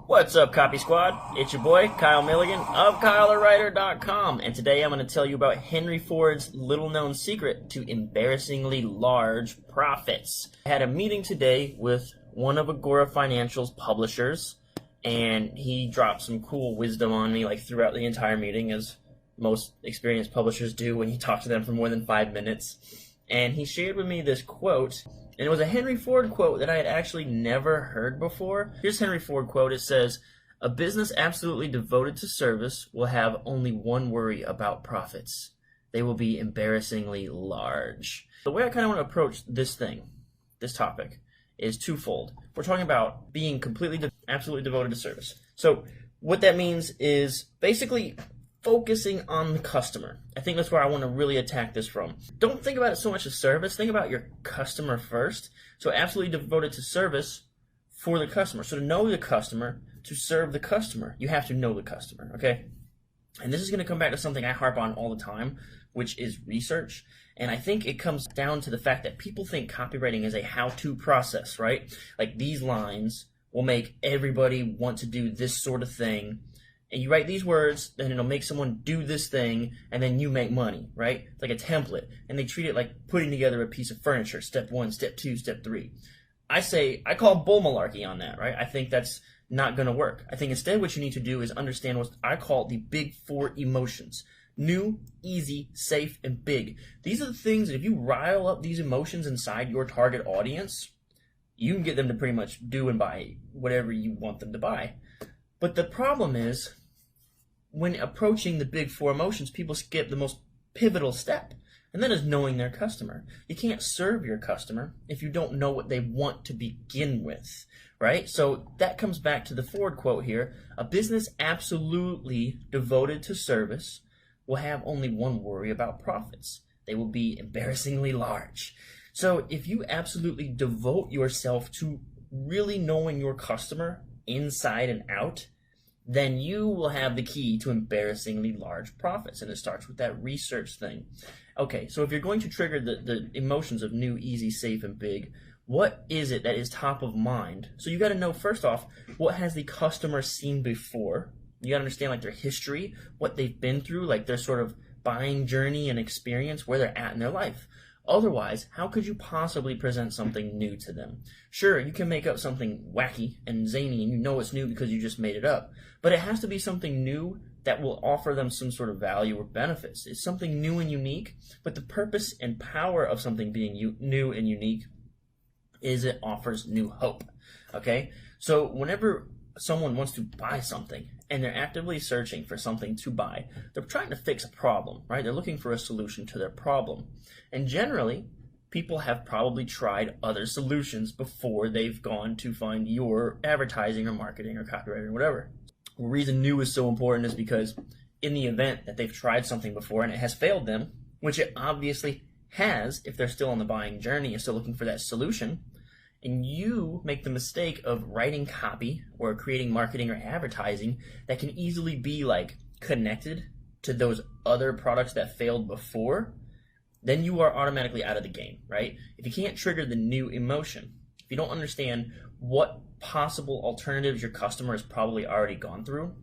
What's up, Copy Squad? It's your boy, Kyle Milligan of copywriter.com, and today I'm going to tell you about Henry Ford's little-known secret to embarrassingly large profits. I had a meeting today with one of Agora Financial's publishers, and he dropped some cool wisdom on me like throughout the entire meeting, as most experienced publishers do when you talk to them for more than 5 minutes. And he shared with me this quote, and it was a Henry Ford quote that I had actually never heard before. Here's Henry Ford quote. It says, "A business absolutely devoted to service will have only one worry about profits. They will be embarrassingly large." The way I kind of want to approach this topic, is twofold. We're talking about being absolutely devoted to service. So what that means is basically focusing on the customer. I think that's where I want to really attack this from. Don't think about it so much as service. Think about your customer first. So absolutely devoted to service for the customer. So to know the customer, to serve the customer, you have to know the customer, okay? And this is going to come back to something I harp on all the time, which is research. And I think it comes down to the fact that people think copywriting is a how-to process, right? Like these lines will make everybody want to do this sort of thing. And you write these words, then it'll make someone do this thing, and then you make money, right? It's like a template. And they treat it like putting together a piece of furniture, step 1, step 2, step 3. I call bull malarkey on that, right? I think that's not going to work. I think instead what you need to do is understand what I call the big 4 emotions. New, easy, safe, and big. These are the things that if you rile up these emotions inside your target audience, you can get them to pretty much do and buy whatever you want them to buy. But the problem is, when approaching the big 4 emotions, people skip the most pivotal step, and that is knowing their customer. You can't serve your customer if you don't know what they want to begin with, right? So that comes back to the Ford quote here. A business absolutely devoted to service will have only one worry about profits. They will be embarrassingly large. So if you absolutely devote yourself to really knowing your customer inside and out, then you will have the key to embarrassingly large profits. And it starts with that research thing. Okay, so if you're going to trigger the emotions of new, easy, safe, and big, what is it that is top of mind? So you got to know, first off, what has the customer seen before? You got to understand like their history, what they've been through, like their sort of buying journey and experience, where they're at in their life. Otherwise, how could you possibly present something new to them? Sure, you can make up something wacky and zany and you know it's new because you just made it up. But it has to be something new that will offer them some sort of value or benefits. It's something new and unique, but the purpose and power of something being new and unique is it offers new hope, okay? So whenever someone wants to buy something and they're actively searching for something to buy, they're trying to fix a problem, right? They're looking for a solution to their problem. And generally, people have probably tried other solutions before they've gone to find your advertising or marketing or copywriting or whatever. The reason new is so important is because in the event that they've tried something before and it has failed them, which it obviously has if they're still on the buying journey and still looking for that solution, and you make the mistake of writing copy or creating marketing or advertising that can easily be like connected to those other products that failed before, then you are automatically out of the game, right? If you can't trigger the new emotion, if you don't understand what possible alternatives your customer has probably already gone through,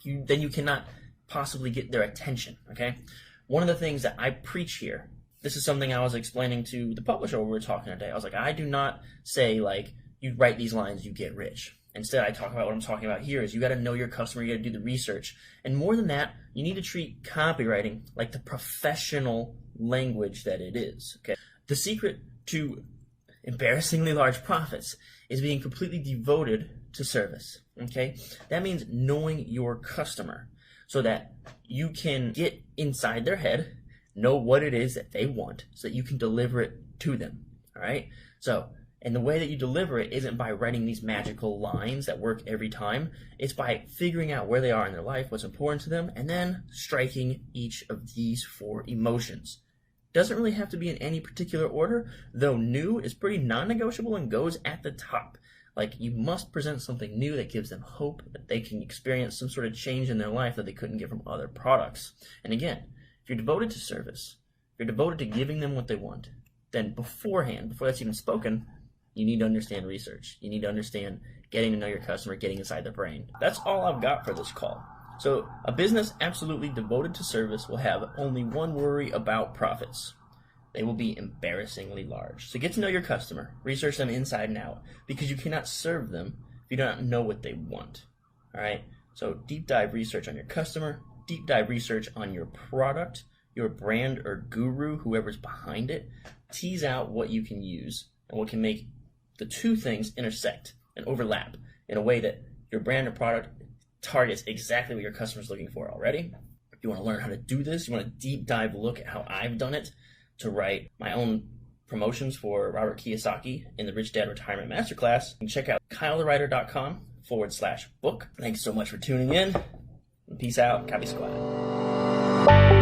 then you cannot possibly get their attention, okay? One of the things that I preach here, this is something I was explaining to the publisher when we were talking today. I was like, I do not say like, you write these lines, you get rich. Instead, I talk about what I'm talking about here is you got to know your customer, you got to do the research. And more than that, you need to treat copywriting like the professional language that it is, okay? The secret to embarrassingly large profits is being completely devoted to service, okay? That means knowing your customer so that you can get inside their head, know what it is that they want so that you can deliver it to them, all right? So, and the way that you deliver it isn't by writing these magical lines that work every time. It's by figuring out where they are in their life, what's important to them, and then striking each of these 4 emotions. Doesn't really have to be in any particular order, though new is pretty non-negotiable and goes at the top. Like, you must present something new that gives them hope that they can experience some sort of change in their life that they couldn't get from other products. And again, if you're devoted to service, if you're devoted to giving them what they want, then beforehand, before that's even spoken, You need to understand research. You need to understand getting to know your customer, getting inside their brain. That's all I've got for this call. So a business absolutely devoted to service will have only one worry about profits. They will be embarrassingly large. So get to know your customer, research them inside and out, because you cannot serve them if you do not know what they want. All right? So deep dive research on your customer, deep dive research on your product, your brand or guru, whoever's behind it. Tease out what you can use and what can make the two things intersect and overlap in a way that your brand or product targets exactly what your customer's looking for already. If you want to learn how to do this, you want to deep dive look at how I've done it to write my own promotions for Robert Kiyosaki in the Rich Dad Retirement Masterclass, you can check out kylethewriter.com/book. Thanks so much for tuning in. Peace out. Copy Squad.